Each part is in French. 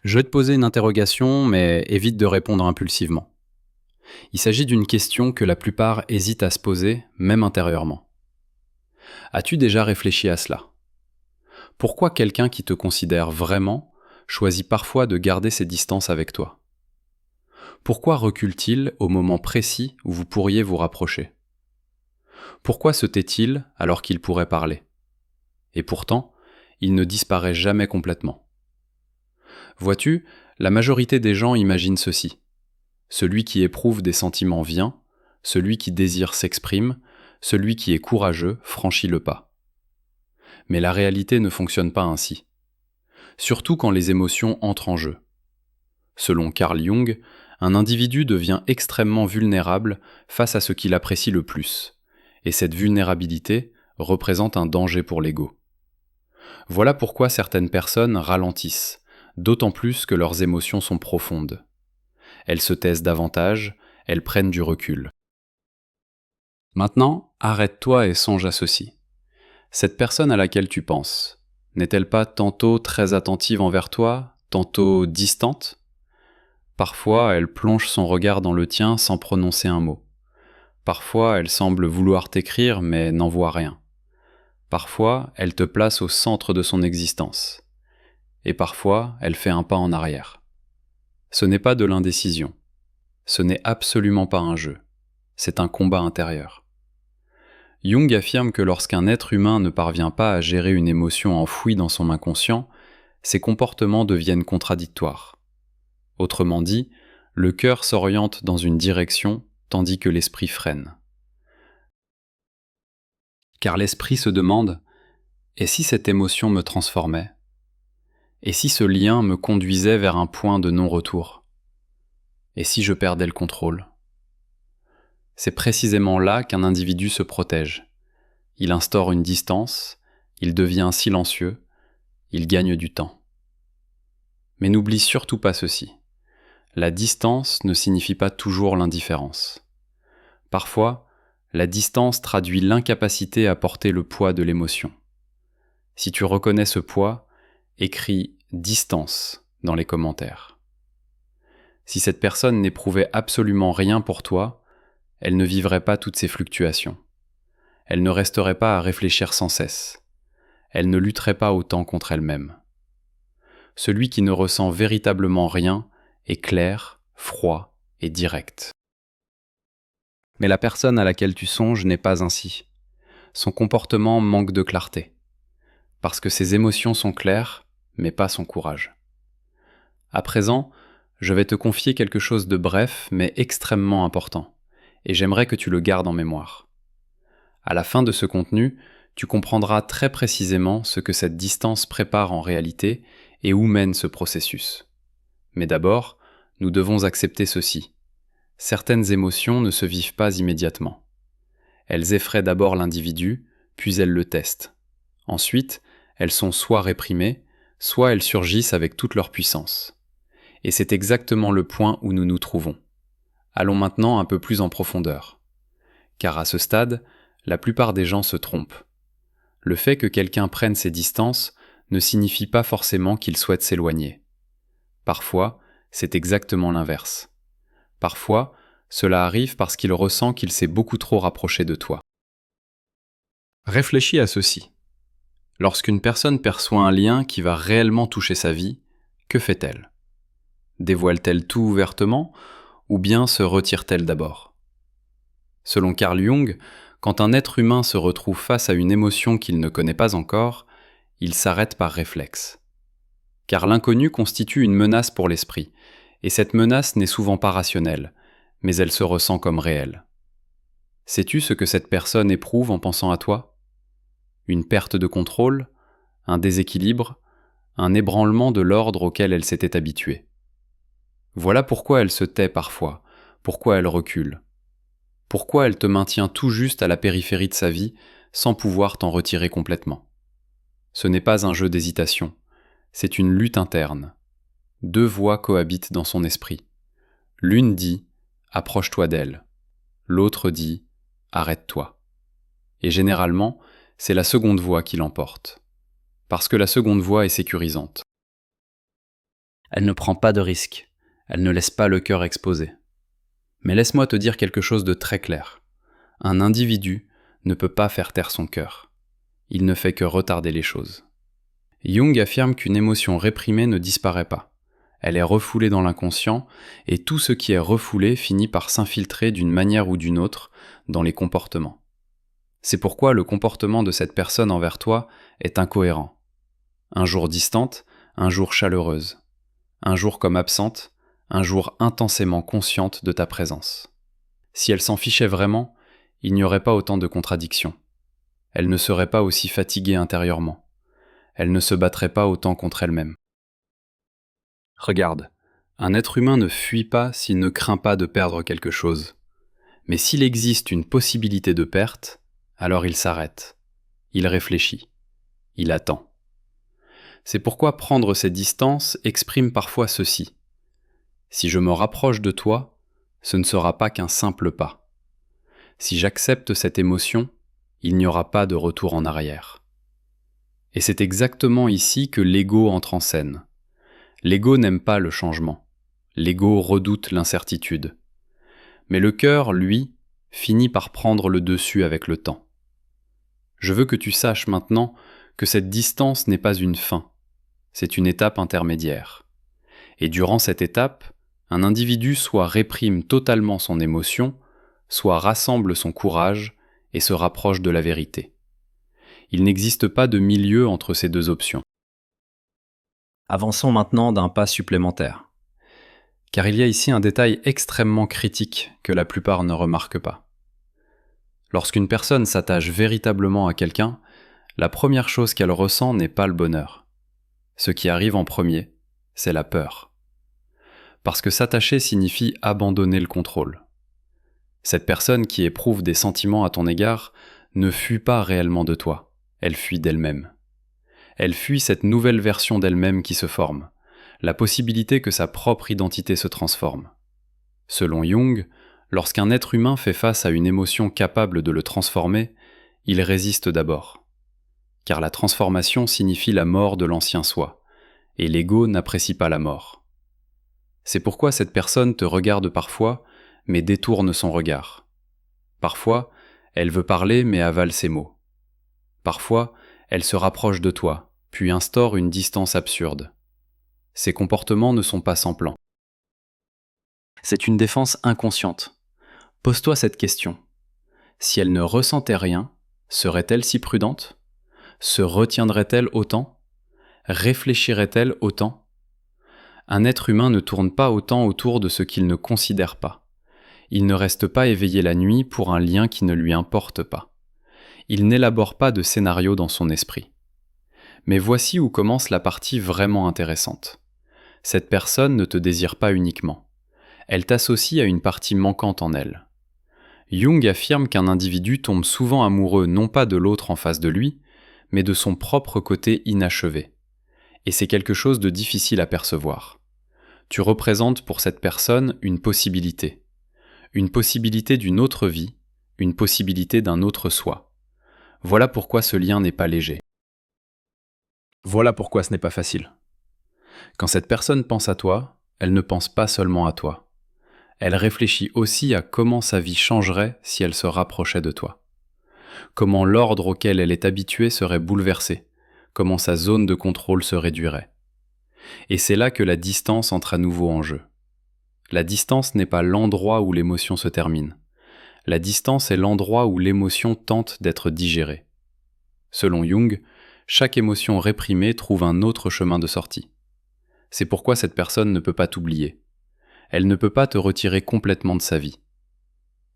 Je vais te poser une interrogation, mais évite de répondre impulsivement. Il s'agit d'une question que la plupart hésitent à se poser, même intérieurement. As-tu déjà réfléchi à cela? Pourquoi quelqu'un qui te considère vraiment choisit parfois de garder ses distances avec toi? Pourquoi recule-t-il au moment précis où vous pourriez vous rapprocher? Pourquoi se tait-il alors qu'il pourrait parler? Et pourtant, il ne disparaît jamais complètement. Vois-tu, la majorité des gens imaginent ceci. Celui qui éprouve des sentiments vient, celui qui désire s'exprime, celui qui est courageux franchit le pas. Mais la réalité ne fonctionne pas ainsi. Surtout quand les émotions entrent en jeu. Selon Carl Jung, un individu devient extrêmement vulnérable face à ce qu'il apprécie le plus, et cette vulnérabilité représente un danger pour l'ego. Voilà pourquoi certaines personnes ralentissent, d'autant plus que leurs émotions sont profondes. Elles se taisent davantage, elles prennent du recul. Maintenant, arrête-toi et songe à ceci. Cette personne à laquelle tu penses, n'est-elle pas tantôt très attentive envers toi, tantôt distante? Parfois, elle plonge son regard dans le tien sans prononcer un mot. Parfois, elle semble vouloir t'écrire mais n'en voit rien. Parfois, elle te place au centre de son existence. Et parfois, elle fait un pas en arrière. Ce n'est pas de l'indécision. Ce n'est absolument pas un jeu. C'est un combat intérieur. Jung affirme que lorsqu'un être humain ne parvient pas à gérer une émotion enfouie dans son inconscient, ses comportements deviennent contradictoires. Autrement dit, le cœur s'oriente dans une direction tandis que l'esprit freine. Car l'esprit se demande « Et si cette émotion me transformait? Et si ce lien me conduisait vers un point de non-retour? Et si je perdais le contrôle ?» C'est précisément là qu'un individu se protège. Il instaure une distance, il devient silencieux, il gagne du temps. Mais n'oublie surtout pas ceci. La distance ne signifie pas toujours l'indifférence. Parfois, la distance traduit l'incapacité à porter le poids de l'émotion. Si tu reconnais ce poids, écris « distance » dans les commentaires. Si cette personne n'éprouvait absolument rien pour toi, elle ne vivrait pas toutes ces fluctuations. Elle ne resterait pas à réfléchir sans cesse. Elle ne lutterait pas autant contre elle-même. Celui qui ne ressent véritablement rien est clair, froid et direct. Mais la personne à laquelle tu songes n'est pas ainsi. Son comportement manque de clarté. Parce que ses émotions sont claires, mais pas son courage. À présent, je vais te confier quelque chose de bref, mais extrêmement important, et j'aimerais que tu le gardes en mémoire. À la fin de ce contenu, tu comprendras très précisément ce que cette distance prépare en réalité et où mène ce processus. Mais d'abord, nous devons accepter ceci. Certaines émotions ne se vivent pas immédiatement. Elles effraient d'abord l'individu, puis elles le testent. Ensuite, elles sont soit réprimées, soit elles surgissent avec toute leur puissance. Et c'est exactement le point où nous nous trouvons. Allons maintenant un peu plus en profondeur. Car à ce stade, la plupart des gens se trompent. Le fait que quelqu'un prenne ses distances ne signifie pas forcément qu'il souhaite s'éloigner. Parfois, c'est exactement l'inverse. Parfois, cela arrive parce qu'il ressent qu'il s'est beaucoup trop rapproché de toi. Réfléchis à ceci. Lorsqu'une personne perçoit un lien qui va réellement toucher sa vie, que fait-elle? Dévoile-t-elle tout ouvertement ou bien se retire-t-elle d'abord? Selon Carl Jung, quand un être humain se retrouve face à une émotion qu'il ne connaît pas encore, il s'arrête par réflexe. Car l'inconnu constitue une menace pour l'esprit, et cette menace n'est souvent pas rationnelle, mais elle se ressent comme réelle. Sais-tu ce que cette personne éprouve en pensant à toi? Une perte de contrôle, un déséquilibre, un ébranlement de l'ordre auquel elle s'était habituée. Voilà pourquoi elle se tait parfois, pourquoi elle recule. Pourquoi elle te maintient tout juste à la périphérie de sa vie, sans pouvoir t'en retirer complètement. Ce n'est pas un jeu d'hésitation, c'est une lutte interne. Deux voix cohabitent dans son esprit. L'une dit « approche-toi d'elle », l'autre dit « arrête-toi ». Et généralement, c'est la seconde voix qui l'emporte. Parce que la seconde voix est sécurisante. Elle ne prend pas de risques. Elle ne laisse pas le cœur exposé. Mais laisse-moi te dire quelque chose de très clair. Un individu ne peut pas faire taire son cœur. Il ne fait que retarder les choses. Jung affirme qu'une émotion réprimée ne disparaît pas. Elle est refoulée dans l'inconscient, et tout ce qui est refoulé finit par s'infiltrer d'une manière ou d'une autre dans les comportements. C'est pourquoi le comportement de cette personne envers toi est incohérent. Un jour distante, un jour chaleureuse. Un jour comme absente, un jour intensément consciente de ta présence. Si elle s'en fichait vraiment, il n'y aurait pas autant de contradictions. Elle ne serait pas aussi fatiguée intérieurement. Elle ne se battrait pas autant contre elle-même. Regarde, un être humain ne fuit pas s'il ne craint pas de perdre quelque chose. Mais s'il existe une possibilité de perte, alors il s'arrête. Il réfléchit. Il attend. C'est pourquoi prendre ses distances exprime parfois ceci. Si je me rapproche de toi, ce ne sera pas qu'un simple pas. Si j'accepte cette émotion, il n'y aura pas de retour en arrière. Et c'est exactement ici que l'ego entre en scène. L'ego n'aime pas le changement. L'ego redoute l'incertitude. Mais le cœur, lui, finit par prendre le dessus avec le temps. Je veux que tu saches maintenant que cette distance n'est pas une fin. C'est une étape intermédiaire. Et durant cette étape, un individu soit réprime totalement son émotion, soit rassemble son courage et se rapproche de la vérité. Il n'existe pas de milieu entre ces deux options. Avançons maintenant d'un pas supplémentaire. Car il y a ici un détail extrêmement critique que la plupart ne remarquent pas. Lorsqu'une personne s'attache véritablement à quelqu'un, la première chose qu'elle ressent n'est pas le bonheur. Ce qui arrive en premier, c'est la peur. Parce que s'attacher signifie abandonner le contrôle. Cette personne qui éprouve des sentiments à ton égard ne fuit pas réellement de toi, elle fuit d'elle-même. Elle fuit cette nouvelle version d'elle-même qui se forme, la possibilité que sa propre identité se transforme. Selon Jung, lorsqu'un être humain fait face à une émotion capable de le transformer, il résiste d'abord. Car la transformation signifie la mort de l'ancien soi, et l'ego n'apprécie pas la mort. C'est pourquoi cette personne te regarde parfois, mais détourne son regard. Parfois, elle veut parler mais avale ses mots. Parfois, elle se rapproche de toi, puis instaure une distance absurde. Ces comportements ne sont pas sans plan. C'est une défense inconsciente. Pose-toi cette question. Si elle ne ressentait rien, serait-elle si prudente ? Se retiendrait-elle autant ? Réfléchirait-elle autant ? Un être humain ne tourne pas autant autour de ce qu'il ne considère pas. Il ne reste pas éveillé la nuit pour un lien qui ne lui importe pas. Il n'élabore pas de scénario dans son esprit. Mais voici où commence la partie vraiment intéressante. Cette personne ne te désire pas uniquement. Elle t'associe à une partie manquante en elle. Jung affirme qu'un individu tombe souvent amoureux non pas de l'autre en face de lui, mais de son propre côté inachevé. Et c'est quelque chose de difficile à percevoir. Tu représentes pour cette personne une possibilité d'une autre vie, une possibilité d'un autre soi. Voilà pourquoi ce lien n'est pas léger. Voilà pourquoi ce n'est pas facile. Quand cette personne pense à toi, elle ne pense pas seulement à toi. Elle réfléchit aussi à comment sa vie changerait si elle se rapprochait de toi. Comment l'ordre auquel elle est habituée serait bouleversé, comment sa zone de contrôle se réduirait. Et c'est là que la distance entre à nouveau en jeu. La distance n'est pas l'endroit où l'émotion se termine. La distance est l'endroit où l'émotion tente d'être digérée. Selon Jung, chaque émotion réprimée trouve un autre chemin de sortie. C'est pourquoi cette personne ne peut pas t'oublier. Elle ne peut pas te retirer complètement de sa vie.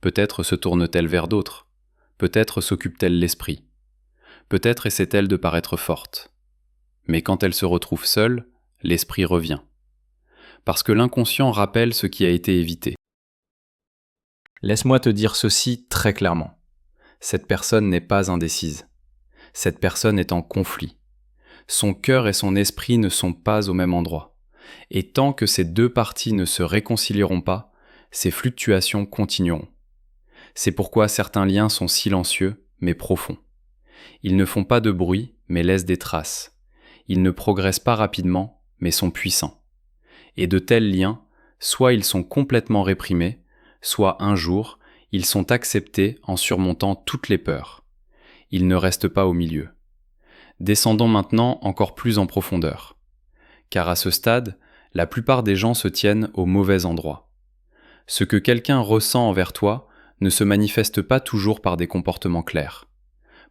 Peut-être se tourne-t-elle vers d'autres. Peut-être s'occupe-t-elle l'esprit. Peut-être essaie-t-elle de paraître forte. Mais quand elle se retrouve seule, l'esprit revient. Parce que l'inconscient rappelle ce qui a été évité. Laisse-moi te dire ceci très clairement. Cette personne n'est pas indécise. Cette personne est en conflit. Son cœur et son esprit ne sont pas au même endroit. Et tant que ces deux parties ne se réconcilieront pas, ces fluctuations continueront. C'est pourquoi certains liens sont silencieux, mais profonds. Ils ne font pas de bruit, mais laissent des traces. Ils ne progressent pas rapidement, mais sont puissants. Et de tels liens, soit ils sont complètement réprimés, soit un jour, ils sont acceptés en surmontant toutes les peurs. Ils ne restent pas au milieu. Descendons maintenant encore plus en profondeur. Car à ce stade, la plupart des gens se tiennent au mauvais endroit. Ce que quelqu'un ressent envers toi ne se manifeste pas toujours par des comportements clairs.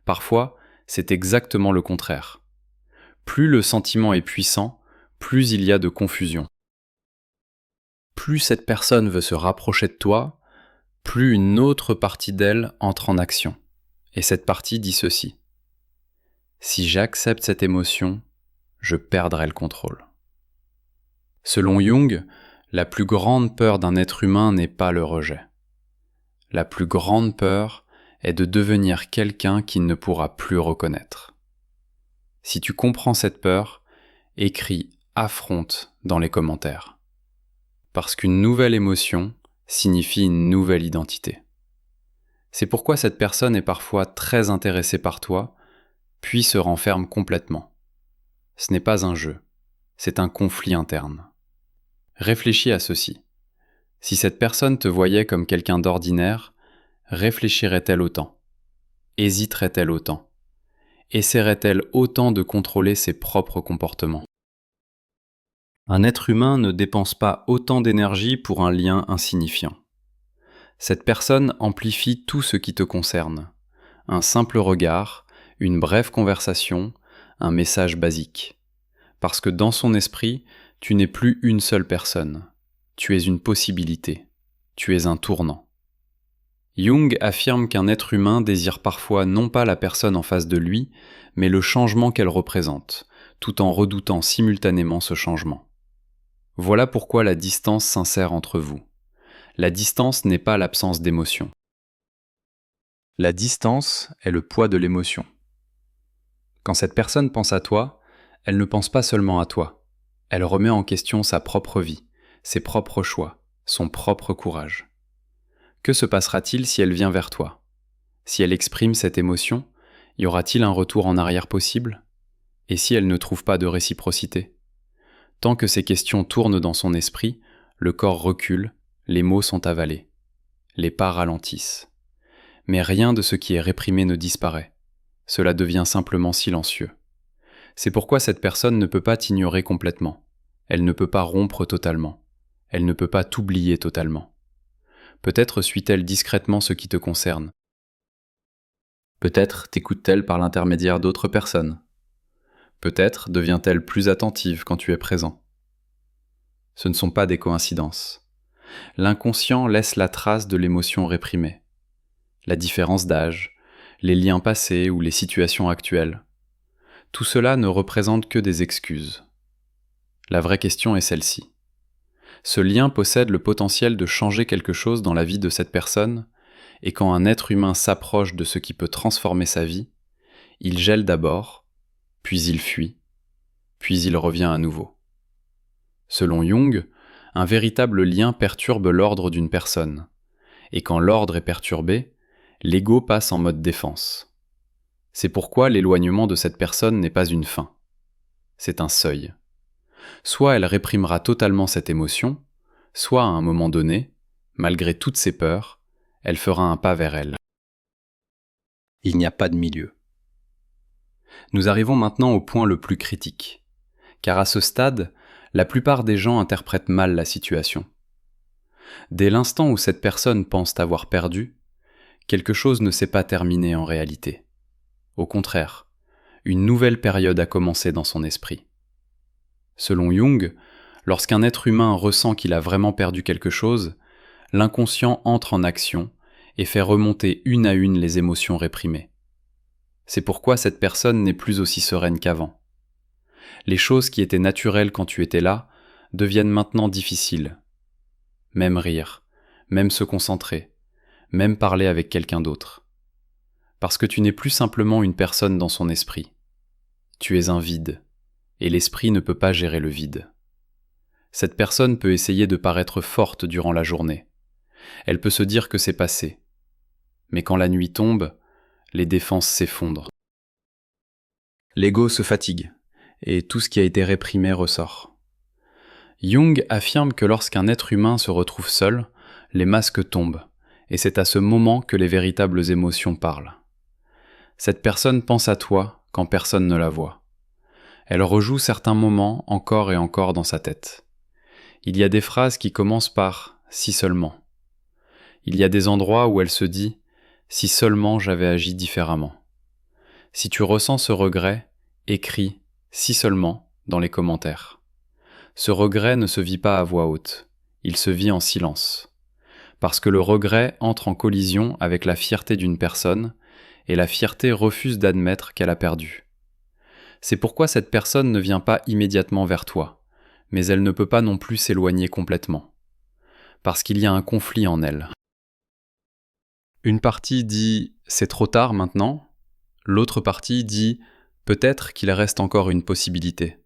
Parfois, c'est exactement le contraire. Plus le sentiment est puissant, plus il y a de confusion. Plus cette personne veut se rapprocher de toi, plus une autre partie d'elle entre en action. Et cette partie dit ceci: si j'accepte cette émotion, je perdrai le contrôle. Selon Jung, la plus grande peur d'un être humain n'est pas le rejet. La plus grande peur est de devenir quelqu'un qu'il ne pourra plus reconnaître. Si tu comprends cette peur, écris « affronte » dans les commentaires. Parce qu'une nouvelle émotion signifie une nouvelle identité. C'est pourquoi cette personne est parfois très intéressée par toi, puis se renferme complètement. Ce n'est pas un jeu, c'est un conflit interne. Réfléchis à ceci. Si cette personne te voyait comme quelqu'un d'ordinaire, réfléchirait-elle autant? Hésiterait-elle autant? Essaierait-elle autant de contrôler ses propres comportements? Un être humain ne dépense pas autant d'énergie pour un lien insignifiant. Cette personne amplifie tout ce qui te concerne. Un simple regard, une brève conversation, un message basique. Parce que dans son esprit, tu n'es plus une seule personne. Tu es une possibilité. Tu es un tournant. Jung affirme qu'un être humain désire parfois non pas la personne en face de lui, mais le changement qu'elle représente, tout en redoutant simultanément ce changement. Voilà pourquoi la distance s'insère entre vous. La distance n'est pas l'absence d'émotion. La distance est le poids de l'émotion. Quand cette personne pense à toi, elle ne pense pas seulement à toi. Elle remet en question sa propre vie, ses propres choix, son propre courage. Que se passera-t-il si elle vient vers toi? Si elle exprime cette émotion, y aura-t-il un retour en arrière possible? Et si elle ne trouve pas de réciprocité? Tant que ces questions tournent dans son esprit, le corps recule, les mots sont avalés. Les pas ralentissent. Mais rien de ce qui est réprimé ne disparaît. Cela devient simplement silencieux. C'est pourquoi cette personne ne peut pas t'ignorer complètement. Elle ne peut pas rompre totalement. Elle ne peut pas t'oublier totalement. Peut-être suit-elle discrètement ce qui te concerne. Peut-être t'écoute-t-elle par l'intermédiaire d'autres personnes. Peut-être devient-elle plus attentive quand tu es présent. Ce ne sont pas des coïncidences. L'inconscient laisse la trace de l'émotion réprimée. La différence d'âge, les liens passés ou les situations actuelles. Tout cela ne représente que des excuses. La vraie question est celle-ci. Ce lien possède le potentiel de changer quelque chose dans la vie de cette personne, et quand un être humain s'approche de ce qui peut transformer sa vie, il gèle d'abord, puis il fuit, puis il revient à nouveau. Selon Jung, un véritable lien perturbe l'ordre d'une personne, et quand l'ordre est perturbé, l'ego passe en mode défense. C'est pourquoi l'éloignement de cette personne n'est pas une fin, c'est un seuil. Soit elle réprimera totalement cette émotion, soit à un moment donné, malgré toutes ses peurs, elle fera un pas vers elle. Il n'y a pas de milieu. Nous arrivons maintenant au point le plus critique, car à ce stade, la plupart des gens interprètent mal la situation. Dès l'instant où cette personne pense avoir perdu, quelque chose ne s'est pas terminé en réalité. Au contraire, une nouvelle période a commencé dans son esprit. Selon Jung, lorsqu'un être humain ressent qu'il a vraiment perdu quelque chose, l'inconscient entre en action et fait remonter une à une les émotions réprimées. C'est pourquoi cette personne n'est plus aussi sereine qu'avant. Les choses qui étaient naturelles quand tu étais là deviennent maintenant difficiles. Même rire, même se concentrer, même parler avec quelqu'un d'autre. Parce que tu n'es plus simplement une personne dans son esprit. Tu es un vide, et l'esprit ne peut pas gérer le vide. Cette personne peut essayer de paraître forte durant la journée. Elle peut se dire que c'est passé. Mais quand la nuit tombe, les défenses s'effondrent. L'ego se fatigue, et tout ce qui a été réprimé ressort. Jung affirme que lorsqu'un être humain se retrouve seul, les masques tombent, et c'est à ce moment que les véritables émotions parlent. Cette personne pense à toi quand personne ne la voit. Elle rejoue certains moments encore et encore dans sa tête. Il y a des phrases qui commencent par « si seulement ». Il y a des endroits où elle se dit « si seulement j'avais agi différemment ». Si tu ressens ce regret, écris « si seulement » dans les commentaires. Ce regret ne se vit pas à voix haute, il se vit en silence. Parce que le regret entre en collision avec la fierté d'une personne, et la fierté refuse d'admettre qu'elle a perdu. C'est pourquoi cette personne ne vient pas immédiatement vers toi, mais elle ne peut pas non plus s'éloigner complètement. Parce qu'il y a un conflit en elle. Une partie dit « c'est trop tard maintenant », l'autre partie dit « peut-être qu'il reste encore une possibilité ».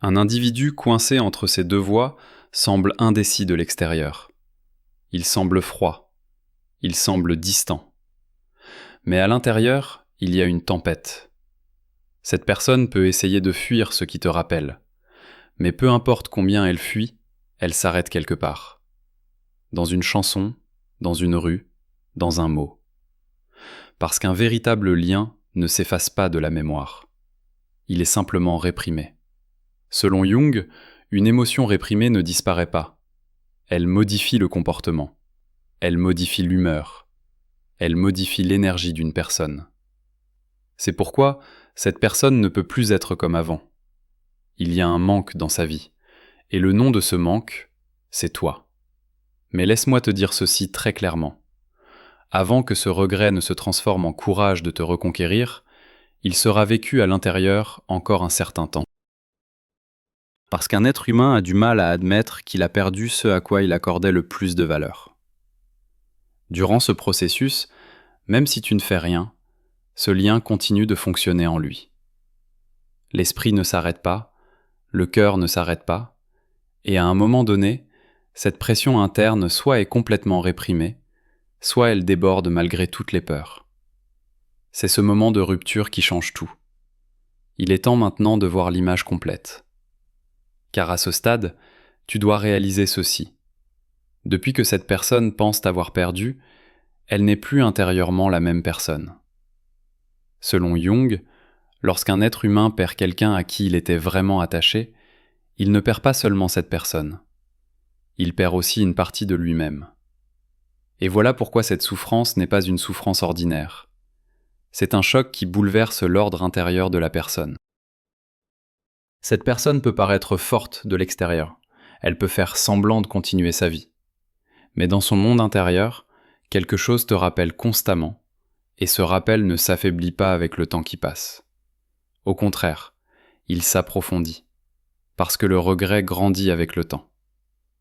Un individu coincé entre ces deux voies semble indécis de l'extérieur. Il semble froid. Il semble distant. Mais à l'intérieur, il y a une tempête. Cette personne peut essayer de fuir ce qui te rappelle. Mais peu importe combien elle fuit, elle s'arrête quelque part. Dans une chanson, dans une rue, dans un mot. Parce qu'un véritable lien ne s'efface pas de la mémoire. Il est simplement réprimé. Selon Jung, une émotion réprimée ne disparaît pas. Elle modifie le comportement. Elle modifie l'humeur. Elle modifie l'énergie d'une personne. C'est pourquoi cette personne ne peut plus être comme avant. Il y a un manque dans sa vie, et le nom de ce manque, c'est toi. Mais laisse-moi te dire ceci très clairement. Avant que ce regret ne se transforme en courage de te reconquérir, il sera vécu à l'intérieur encore un certain temps. Parce qu'un être humain a du mal à admettre qu'il a perdu ce à quoi il accordait le plus de valeur. Durant ce processus, même si tu ne fais rien, ce lien continue de fonctionner en lui. L'esprit ne s'arrête pas, le cœur ne s'arrête pas, et à un moment donné, cette pression interne soit est complètement réprimée, soit elle déborde malgré toutes les peurs. C'est ce moment de rupture qui change tout. Il est temps maintenant de voir l'image complète. Car à ce stade, tu dois réaliser ceci. Depuis que cette personne pense t'avoir perdu, elle n'est plus intérieurement la même personne. Selon Jung, lorsqu'un être humain perd quelqu'un à qui il était vraiment attaché, il ne perd pas seulement cette personne. Il perd aussi une partie de lui-même. Et voilà pourquoi cette souffrance n'est pas une souffrance ordinaire. C'est un choc qui bouleverse l'ordre intérieur de la personne. Cette personne peut paraître forte de l'extérieur. Elle peut faire semblant de continuer sa vie. Mais dans son monde intérieur, quelque chose te rappelle constamment, et ce rappel ne s'affaiblit pas avec le temps qui passe. Au contraire, il s'approfondit, parce que le regret grandit avec le temps.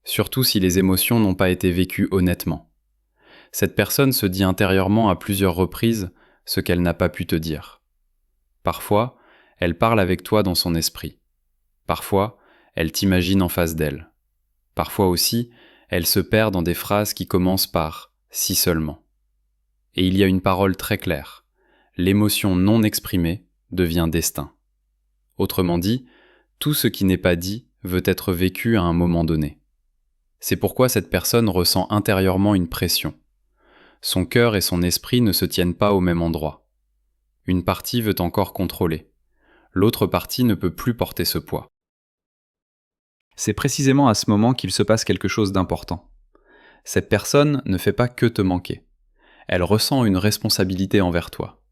Surtout si les émotions n'ont pas été vécues honnêtement. Cette personne se dit intérieurement à plusieurs reprises ce qu'elle n'a pas pu te dire. Parfois, elle parle avec toi dans son esprit. Parfois, elle t'imagine en face d'elle. Parfois aussi, elle se perd dans des phrases qui commencent par « si seulement ». Et il y a une parole très claire. L'émotion non exprimée devient destin. Autrement dit, tout ce qui n'est pas dit veut être vécu à un moment donné. C'est pourquoi cette personne ressent intérieurement une pression. Son cœur et son esprit ne se tiennent pas au même endroit. Une partie veut encore contrôler. L'autre partie ne peut plus porter ce poids. C'est précisément à ce moment qu'il se passe quelque chose d'important. Cette personne ne fait pas que te manquer. Elle ressent une responsabilité envers toi.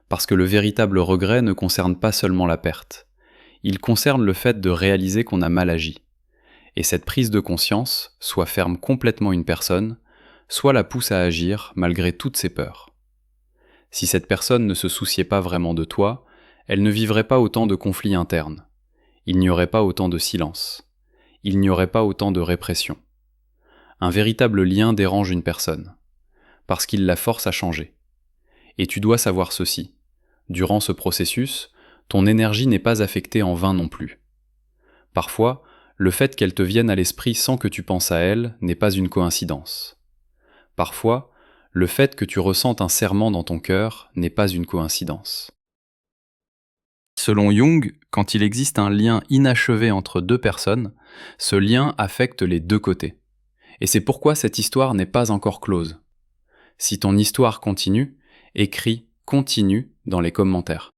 Parce que le véritable regret ne concerne pas seulement la perte. Il concerne le fait de réaliser qu'on a mal agi. Et cette prise de conscience soit ferme complètement une personne, soit la pousse à agir malgré toutes ses peurs. Si cette personne ne se souciait pas vraiment de toi, elle ne vivrait pas autant de conflits internes. Il n'y aurait pas autant de silence. Il n'y aurait pas autant de répression. Un véritable lien dérange une personne, parce qu'il la force à changer. Et tu dois savoir ceci. Durant ce processus, ton énergie n'est pas affectée en vain non plus. Parfois, le fait qu'elle te vienne à l'esprit sans que tu penses à elle n'est pas une coïncidence. Parfois, le fait que tu ressentes un serrement dans ton cœur n'est pas une coïncidence. Selon Jung, quand il existe un lien inachevé entre deux personnes, ce lien affecte les deux côtés. Et c'est pourquoi cette histoire n'est pas encore close. Si ton histoire continue, écris continue dans les commentaires.